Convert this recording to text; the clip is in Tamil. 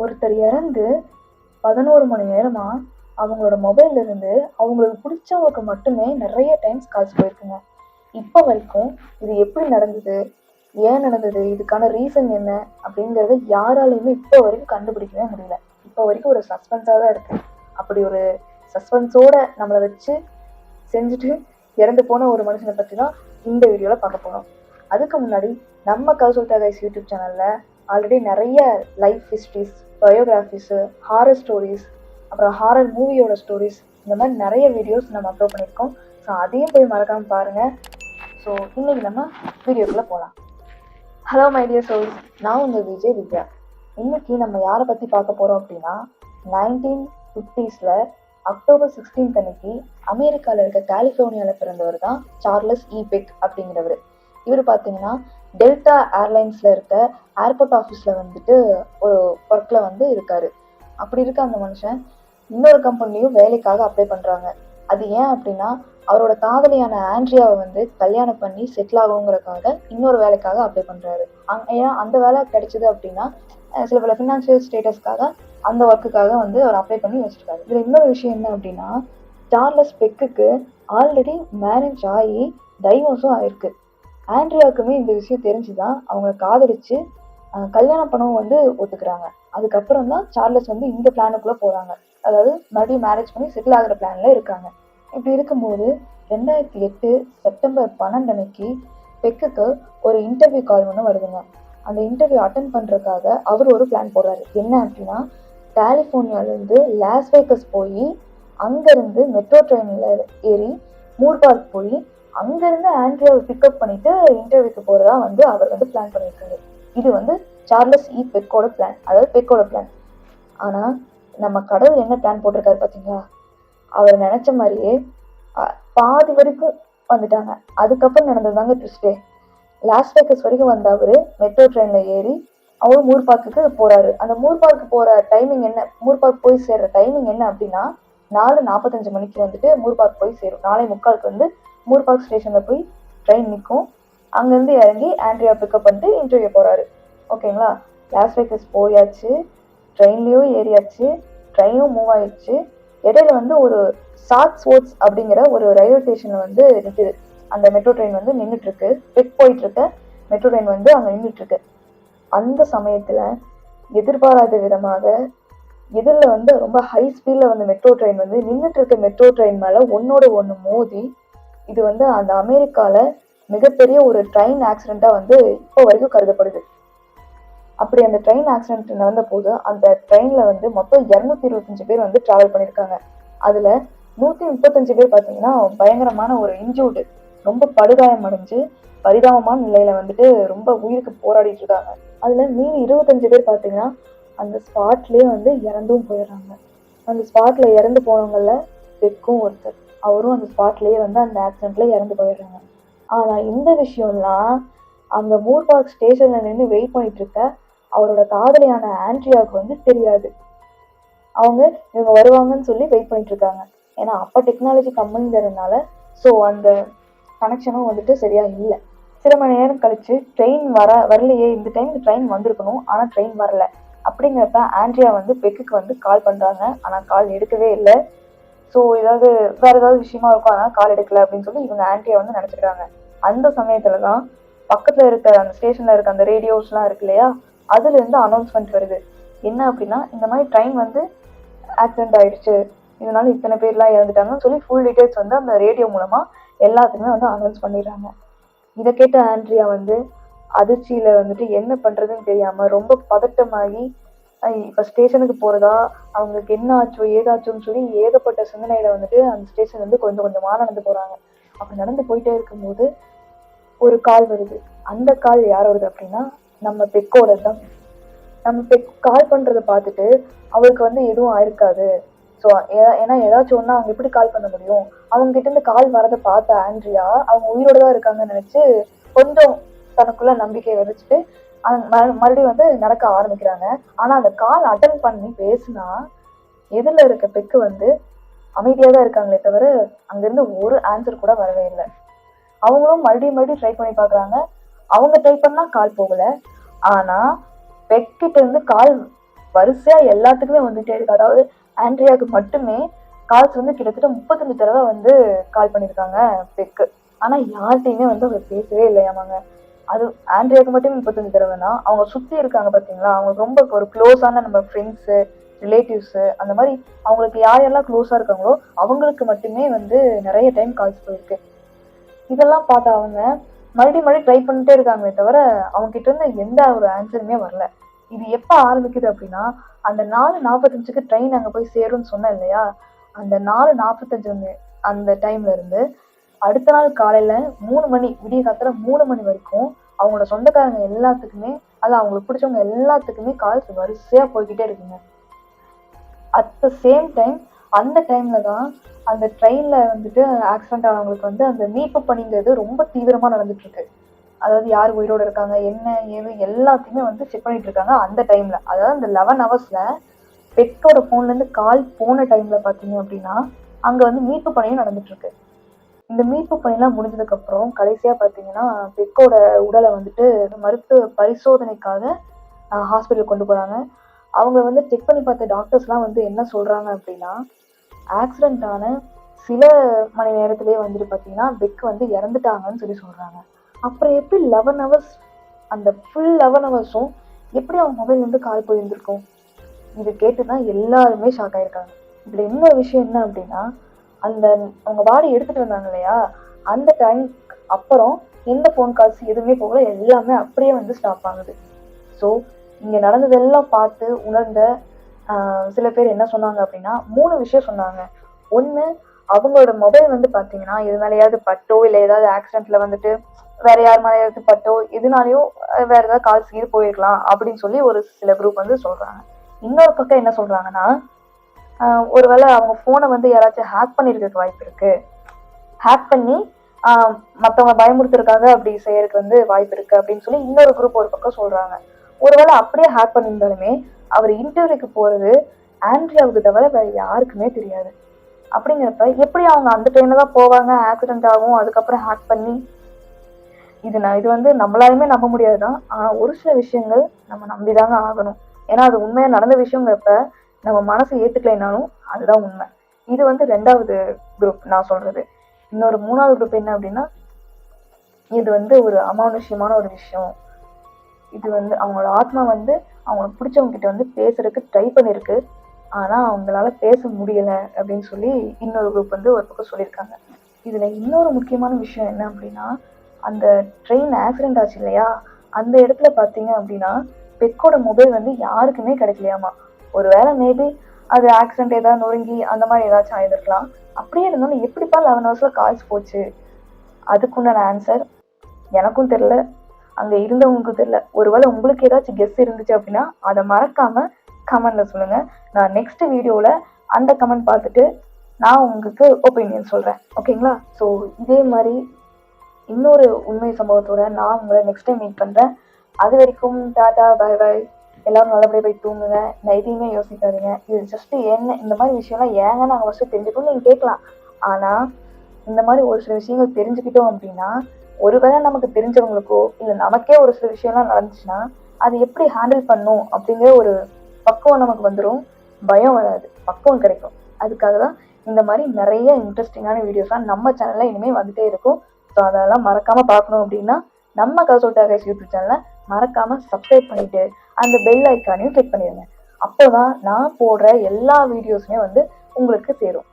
ஒருத்தர் இறந்து 11 மணி நேரமா அவங்களோட மொபைல்ல இருந்து அவங்களுக்கு பிடிச்சவங்களுக்கு மட்டுமே நிறைய டைம்ஸ் கால்ஸ் போயிருக்குங்க. இப்போ வரைக்கும் இது எப்படி நடந்தது, ஏன் நடந்தது, இதுக்கான ரீசன் என்ன அப்படிங்கறத யாராலையுமே இப்போ வரைக்கும் கண்டுபிடிக்கவே முடியல. இப்போ வரைக்கும் ஒரு சஸ்பென்ஸா தான் இருக்கு. அப்படி ஒரு சஸ்பென்ஸோட நம்மளை வச்சு செஞ்சுட்டு இறந்து போன ஒரு மனுஷனை பத்தி தான் இந்த வீடியோல பார்க்க போறோம். அதுக்கு முன்னாடி நம்ம கதை சொல்லிட்டா கைஸ் யூடியூப் சேனல்ல ஆல்ரெடி நிறைய life histories, biographies, horror stories, அப்புறம் ஹாரர் மூவியோட ஸ்டோரிஸ், இந்த மாதிரி நிறைய வீடியோஸ் நம்ம அப்லோட் பண்ணியிருக்கோம். ஸோ அதையும் போய் மறக்காம பாருங்க. ஸோ இன்னைக்கு நம்ம வீடியோக்குள்ள போகலாம். ஹலோ மை டியர் சோல்ஸ், நான் உங்கள் விஜய் வித்யா. இன்னைக்கு நம்ம யாரை பற்றி பார்க்க போகிறோம் அப்படின்னா 1950s அக்டோபர் 16 அன்னைக்கு அமெரிக்காவில் இருக்க கலிஃபோர்னியாவில் பிறந்தவர் தான் சார்லஸ் இ பெக் அப்படிங்கிறவர். இவர் பார்த்தீங்கன்னா டெல்டா ஏர்லைன்ஸ்ல இருக்க ஏர்போர்ட் ஆஃபீஸ்ல வந்துட்டு ஒரு ஒர்க்ல வந்து இருக்காரு. அப்படி இருக்க அந்த மனுஷன் இன்னொரு கம்பெனிலையும் வேலைக்காக அப்ளை பண்றாங்க. அது ஏன் அப்படின்னா அவரோட காதலியான ஆண்ட்ரியாவை வந்து கல்யாணம் பண்ணி செட்டில் ஆகணுங்கிறதுக்காக இன்னொரு வேலைக்காக அப்ளை பண்றாரு. ஏன்னா அந்த வேலை கிடைச்சது அப்படின்னா சில பல ஃபினான்ஷியல் ஸ்டேட்டஸ்க்காக அந்த ஒர்க்குக்காக வந்து அவர் அப்ளை பண்ணி வச்சிருக்காரு. இதுல இன்னொரு விஷயம் என்ன அப்படின்னா சார்லஸ் பெக்குக்கு ஆல்ரெடி மேரேஜ் ஆகி டைவோர்ஸும் ஆயிருக்கு. ஆண்ட்ரியாவுக்குமே இந்த விஷயம் தெரிஞ்சுதான் அவங்களை காதலிச்சு கல்யாணம் பண்ணவும் வந்து ஒத்துக்கிறாங்க. அதுக்கப்புறம் தான் சார்லஸ் வந்து இந்த பிளானுக்குள்ள போறாங்க. அதாவது மறுபடியும் மேரேஜ் பண்ணி செட்டில் ஆகிற பிளான்ல இருக்காங்க. இப்படி இருக்கும்போது 2008 செப்டம்பர் 12 அன்னைக்கு பெக்குக்கு ஒரு இன்டர்வியூ கால் ஒன்று வருதுங்க. அந்த இன்டர்வியூ அட்டன் பண்றதுக்காக அவர் ஒரு பிளான் போடுறாரு. என்ன அப்படின்னா கலிஃபோர்னியாவிலேருந்து லாஸ் வேகஸ் போய் அங்கிருந்து மெட்ரோ ட்ரெயின்ல ஏறி மூர் பார்க் போய் அங்கிருந்து ஆண்ட்ரியாவை பிக்கப் பண்ணிட்டு இன்டர்வியூக்கு போறதா வந்து அவர் வந்து பிளான் பண்ணியிருக்காரு. இது வந்து சார்லஸ் இ பெக்கோட பிளான், அதாவது பெக்கோட பிளான். ஆனா நம்ம கடவுள் என்ன பிளான் போட்டிருக்காரு பாத்தீங்களா? அவர் நினைச்ச மாதிரியே பாதி வரைக்கும் வந்துட்டாங்க. அதுக்கப்புறம் நடந்ததுதாங்க ட்விஸ்டே. லாஸ் வேகஸ் வரைக்கும் வந்த அவரு மெட்ரோ ட்ரெயின்ல ஏறி அவரும் மூர் பார்க்குக்கு போறாரு. அந்த மூர் பார்க்கு போற டைமிங் என்ன, மூர் பார்க் போய் சேர்ற டைமிங் என்ன அப்படின்னா 4:45 மணிக்கு வந்துட்டு மூர் பார்க் போய் சேரும். 4:45 வந்து மூர் பார்க் ஸ்டேஷன்ல போய் ட்ரெயின் நிற்கும். அங்கிருந்து இறங்கி ஆண்ட்ரியா பிக்கப் பண்ணிட்டு இன்டர்வியூ போறாரு. ஓகேங்களா? லாஸ் வேகஸ் போயாச்சு, ட்ரெயின்லயும் ஏறியாச்சு, ட்ரெயினும் மூவ் ஆயிடுச்சு. இடையில வந்து ஒரு சாட்ஸ்வொர்த்ஸ் அப்படிங்கிற ஒரு ரயில்வே ஸ்டேஷன்ல வந்து நிற்குது. அந்த மெட்ரோ ட்ரெயின் வந்து நின்றுட்டு இருக்கு. பெக் போயிட்டு இருக்க மெட்ரோ ட்ரெயின் வந்து அங்க நின்றுட்டு இருக்கு. அந்த சமயத்துல எதிர்பாராத விதமாக எதிரில் வந்து ரொம்ப ஹை ஸ்பீட்ல வந்து மெட்ரோ ட்ரெயின் வந்து நின்றுட்டு இருக்க மெட்ரோ ட்ரெயின் மேல ஒன்னோட ஒன்று மோதி, இது வந்து அந்த அமெரிக்கால மிகப்பெரிய ஒரு ட்ரெயின் ஆக்சிடென்ட்டா வந்து இப்போ வரைக்கும் கருதப்படுது. அப்படி அந்த ட்ரெயின் ஆக்சிடென்ட் நடந்த போது அந்த ட்ரெயின்ல வந்து மொத்தம் 225 பேர் வந்து டிராவல் பண்ணியிருக்காங்க. அதுல 135 பேர் பார்த்தீங்கன்னா பயங்கரமான ஒரு இன்ஜூர்டு, ரொம்ப படுகாயம் அடைஞ்சு பரிதாபமான நிலையில வந்துட்டு ரொம்ப உயிருக்கு போராடிட்டு இருக்காங்க. அதுல மீதி 25 பேர் பார்த்தீங்கன்னா அந்த ஸ்பாட்லயே வந்து இறந்தும் போயிடுறாங்க. அந்த ஸ்பாட்ல இறந்து போனவங்கள பெக்கும் ஒருத்தர். அவரும் அந்த ஸ்பாட்லயே வந்து அந்த ஆக்சிடென்ட்ல இறந்து போயிடுறாங்க. ஆனா இந்த விஷயம்லாம் அங்க மூர் பார்க் ஸ்டேஷன்ல நின்று வெயிட் பண்ணிட்டு இருக்க அவரோட காதலியான ஆண்ட்ரியாவுக்கு வந்து தெரியாது. அவங்க இவங்க வருவாங்கன்னு சொல்லி வெயிட் பண்ணிட்டு இருக்காங்க. ஏன்னா அப்ப டெக்னாலஜி கம்மிங்கிறதுனால ஸோ அந்த கனெக்ஷனும் வந்துட்டு சரியா இல்லை. சில மணி நேரம் கழிச்சு ட்ரெயின் வரலையே, இந்த டைம் ட்ரெயின் வந்திருக்கணும் ஆனா ட்ரெயின் வரல. அப்படிங்கிறப்ப ஆண்ட்ரியா வந்து பெக்குக்கு வந்து கால் பண்றாங்க. ஆனா கால் எடுக்கவே இல்லை. ஸோ ஏதாவது வேற ஏதாவது விஷயமா இருக்கும், அதனால கால் எடுக்கல அப்படின்னு சொல்லி இவங்க ஆண்ட்ரியா வந்து நினைச்சுக்கிறாங்க. அந்த சமயத்துலதான் பக்கத்துல இருக்க அந்த ஸ்டேஷன்ல இருக்க அந்த ரேடியோஸ் எல்லாம் இருக்கு இல்லையா, அதுல இருந்து அனௌன்ஸ்மெண்ட் வருது. என்ன அப்படின்னா இந்த மாதிரி ட்ரெயின் வந்து ஆக்சிடென்ட் ஆயிடுச்சு, இதனால இத்தனை பேர்லாம் இறந்துட்டாங்கன்னு சொல்லி ஃபுல் டீடைல்ஸ் வந்து அந்த ரேடியோ மூலமா எல்லாத்துக்குமே வந்து அனௌன்ஸ் பண்ணிடுறாங்க. இதை கேட்ட ஆண்ட்ரியா வந்து அதிர்ச்சியில வந்துட்டு என்ன பண்றதுன்னு தெரியாம ரொம்ப பதட்டமாகி இப்ப ஸ்டேஷனுக்கு போறதா, அவங்களுக்கு என்ன ஆச்சோ ஏதாச்சோன்னு சொல்லி ஏகப்பட்ட சிந்தனையில வந்துட்டு அந்த ஸ்டேஷன் வந்து கொஞ்சம் கொஞ்சமா நடந்து போறாங்க. அப்படி நடந்து போயிட்டே இருக்கும்போது ஒரு கால் வருது. அந்த கால் யாரோடது அப்படின்னா நம்ம பெக்கோட தான். நம்ம பெக் கால் பண்றதை பார்த்துட்டு அவருக்கு வந்து எதுவும் ஆயிருக்காது. ஸோ ஏன்னா ஏதாச்சும் ஒன்னா அவங்க எப்படி கால் பண்ண முடியும், அவங்க கிட்ட இருந்து கால் வரதை பார்த்த ஆண்ட்ரியா அவங்க உயிரோட தான் இருக்காங்கன்னு நினைச்சு கொஞ்சம் தனக்குள்ள நம்பிக்கையை விதைச்சிட்டு மறுபடியும் வந்து நடக்க ஆரம்பிக்கிறாங்க. ஆனா அந்த கால் அட்டன் பண்ணி பேசினா எதிரில் இருக்க பெக்கு வந்து அமைதியா தான் இருக்காங்களே தவிர அங்கிருந்து ஒரு ஆன்சர் கூட வரவே இல்லை. அவங்களும் மறுபடியும் ட்ரை பண்ணி பாக்குறாங்க. அவங்க ட்ரை பண்ணா கால் போகல. ஆனா பெக்கிட்ட இருந்து கால் வரிசையா எல்லாத்துக்குமே வந்துட்டே இருக்கு. அதாவது ஆண்ட்ரியாவுக்கு மட்டுமே கால்ஸ் வந்து கிட்டத்தட்ட 35 தடவை வந்து கால் பண்ணியிருக்காங்க பெக்கு. ஆனா யார்கிட்டையுமே வந்து அவங்க பேசவே இல்லையாமாங்க. அது ஆண்ட்ரியாவுக்கு மட்டுமே 35 தடவைனா அவங்க சுத்தி இருக்காங்க பாத்தீங்களா, அவங்க ரொம்ப ஒரு க்ளோஸான நம்ம ஃப்ரெண்ட்ஸு, ரிலேட்டிவ்ஸு, அந்த மாதிரி அவங்களுக்கு யாரெல்லாம் க்ளோஸா இருக்காங்களோ அவங்களுக்கு மட்டுமே வந்து நிறைய டைம் கால்ஸ் போயிருக்கு. இதெல்லாம் பார்த்த அவங்க மறுபடியும் ட்ரை பண்ணிட்டே இருக்காங்களே தவிர அவங்க கிட்ட இருந்து எந்த ஒரு ஆன்சருமே வரல. இது எப்ப ஆரம்பிக்குது அப்படின்னா, அந்த 4:45க்கு ட்ரெயின் அங்க போய் சேரும்னு சொன்னேன் இல்லையா, அந்த 4:45 அந்த டைம்ல இருந்து அடுத்த நாள் காலையில 3 மணி, விடிய காலத்துல 3 மணி வரைக்கும் அவங்களோட சொந்தக்காரங்க எல்லாத்துக்குமே, அது அவங்களுக்கு பிடிச்சவங்க எல்லாத்துக்குமே கால்ஸ் வரிசையா போய்கிட்டே இருக்குங்க. அட் த சேம் டைம் அந்த டைம்ல தான் அந்த ட்ரெயின்ல வந்துட்டு ஆக்சிடென்ட் ஆனவங்களுக்கு வந்து அந்த மீட்பு பணிங்கிறது ரொம்ப தீவிரமா நடந்துட்டு இருக்கு. அதாவது யார் உயிரோட இருக்காங்க, என்ன ஏது எல்லாத்தையுமே வந்து செக் பண்ணிட்டு இருக்காங்க அந்த டைம்ல. அதாவது அந்த 11 ஹவர்ஸ்ல பெட்டோட போன்ல இருந்து கால் போன டைம்ல பாத்தீங்க அப்படின்னா அங்க வந்து மீட்பு பணியும் நடந்துட்டு இருக்கு. இந்த மீட்பு பணிலாம் முடிஞ்சதுக்கு அப்புறம் கடைசியா பாத்தீங்கன்னா பெக்கோட உடலை வந்துட்டு மருத்துவ பரிசோதனைக்காக ஹாஸ்பிட்டல் கொண்டு போறாங்க. அவங்க வந்து செக் பண்ணி பார்த்த டாக்டர்ஸ்லாம் வந்து என்ன சொல்றாங்க அப்படின்னா, ஆக்சிடென்ட் ஆன சில மணி நேரத்திலேயே வந்துட்டு பாத்தீங்கன்னா பெக் வந்து இறந்துட்டாங்கன்னு சொல்லி சொல்றாங்க. அப்புறம் எப்படி 11 ஹவர்ஸ், அந்த ஃபுல் 11 ஹவர்ஸும் எப்படி அவங்க மொபைல் வந்து கால் போயிருந்திருக்கும்? இது கேட்டுதான் எல்லாருமே ஷாக் ஆயிருக்காங்க. இதுல இன்னொரு விஷயம் என்ன அப்படின்னா, அந்த அவங்க பாடி எடுத்துட்டு வந்தாங்க இல்லையா, அந்த டைம் அப்புறம் எந்த ஃபோன் கால்ஸ் எதுவுமே போகல, எல்லாமே அப்படியே வந்து ஸ்டாப் ஆகுது. ஸோ இங்க நடந்ததெல்லாம் பார்த்து உணர்ந்த சில பேர் என்ன சொன்னாங்க அப்படின்னா 3 விஷயம் சொன்னாங்க. ஒண்ணு, அவங்களோட மொபைல் வந்து பாத்தீங்கன்னா எது மேலேயாவது பட்டோ இல்லை ஏதாவது ஆக்சிடென்ட்ல வந்துட்டு வேற யார் மேலேயாவது பட்டோ எதுனாலையும் வேற ஏதாவது கால்ஸ் இது போயிருக்கலாம் அப்படின்னு சொல்லி ஒரு சில குரூப் வந்து சொல்றாங்க. இன்னொரு பக்கம் என்ன சொல்றாங்கன்னா, ஒருவேளை அவங்க போனை வந்து யாராச்சும் ஹேக் பண்ணிருக்க வாய்ப்பு இருக்கு, ஹேக் பண்ணி மற்றவங்க பயமுறுத்துறதுக்காக அப்படி செய்யறதுக்கு வந்து வாய்ப்பு இருக்கு அப்படின்னு சொல்லி இன்னொரு குரூப் ஒரு பக்கம் சொல்றாங்க. ஒருவேளை அப்படியே ஹேக் பண்ணியிருந்தாலுமே அவர் இன்டர்வியூக்கு போறது ஆண்ட்ரியாவுக்கு தவிர வேற யாருக்குமே தெரியாது. அப்படிங்கிறப்ப எப்படி அவங்க அந்த டைம்ல தான் போவாங்க, ஆக்சிடென்ட் ஆகும், அதுக்கப்புறம் ஹேக் பண்ணி இது வந்து நம்மளாலுமே நம்ப முடியாதுதான். ஆனா ஒரு சில விஷயங்கள் நம்ம நம்பிதாங்க ஆகணும். ஏன்னா அது உண்மையா நடந்த விஷயங்கிறப்ப நம்ம மனசு ஏத்துக்கலைனாலும் அதுதான் உண்மை. இது வந்து 2வது குரூப் நான் சொல்றது. இன்னொரு 3வது குரூப் என்ன அப்படின்னா, இது வந்து ஒரு அமானுஷ்யமான ஒரு விஷயம். இது வந்து அவங்களோட ஆத்மா வந்து அவங்களுக்கு பிடிச்சவங்க கிட்ட வந்து பேசுறதுக்கு ட்ரை பண்ணிருக்கு, ஆனா அவங்களால பேச முடியல அப்படின்னு சொல்லி இன்னொரு குரூப் வந்து ஒரு பக்கம் சொல்லியிருக்காங்க. இதுல இன்னொரு முக்கியமான விஷயம் என்ன அப்படின்னா, அந்த ட்ரெயின் ஆக்சிடென்ட் ஆச்சு இல்லையா, அந்த இடத்துல பாத்தீங்க அப்படின்னா பெக்கோட மொபைல் வந்து யாருக்குமே கிடைக்கலையாமா. ஒருவேளை மேபி அது ஆக்சிடென்ட் ஏதாவது நொறுங்கி அந்த மாதிரி ஏதாச்சும் ஆயிருக்கலாம். அப்படியே இருந்தாலும் எப்படிப்பா 11 ஹவர்ஸ்ல கால்ஸ் போச்சு? அதுக்குண்டான ஆன்சர் எனக்கும் தெரியல, அங்க இருந்தவங்களுக்கும் தெரியல. ஒருவேளை உங்களுக்கு ஏதாச்சும் கெஸ் இருந்துச்சு அப்படின்னா அதை மறக்காம கமெண்ட்ல சொல்லுங்க. நான் நெக்ஸ்ட் வீடியோல அந்த கமெண்ட் பார்த்துட்டு நான் உங்களுக்கு ஒப்பீனியன் சொல்றேன். ஓகேங்களா? ஸோ இதே மாதிரி இன்னொரு உண்மை சம்பவத்தோட நான் உங்களை நெக்ஸ்ட் டைம் மீட் பண்றேன். அது வரைக்கும் டாடா, பை பை. எல்லாரும் நல்லபடியா போய் தூங்குங்க. நான் எதையுமே யோசிக்காதீங்க. இது ஜஸ்ட் என்ன இந்த மாதிரி விஷயம்லாம் ஏங்க நாங்கள் ஃபர்ஸ்ட் தெரிஞ்சுக்கணும் நீங்க கேட்கலாம். ஆனா இந்த மாதிரி ஒரு சில விஷயங்கள் தெரிஞ்சுக்கிட்டோம் அப்படின்னா, ஒருவேளை நமக்கு தெரிஞ்சவங்களுக்கோ இல்லை நமக்கே ஒரு சில விஷயம்லாம் நடந்துச்சுன்னா அது எப்படி ஹேண்டில் பண்ணும் அப்படிங்கிற ஒரு பக்குவம் நமக்கு வந்துடும். பயம் வராது, பக்குவம் கிடைக்கும். அதுக்காக தான் இந்த மாதிரி நிறைய இன்ட்ரெஸ்டிங்கான வீடியோஸ்லாம் நம்ம சேனல்ல இனிமேல் வந்துட்டே இருக்கும். ஸோ அதெல்லாம் மறக்காம பார்க்கணும் அப்படின்னா நம்ம கன்சல்ட் கைஸ் யூடியூப் சேனலை மறக்காம சப்ஸ்கிரைப் பண்ணிட்டு அந்த பெல் ஐக்கானையும் கிளிக் பண்ணிடுங்க. அப்போதான் நான் போடுற எல்லா வீடியோஸுமே வந்து உங்களுக்கு சேரும்.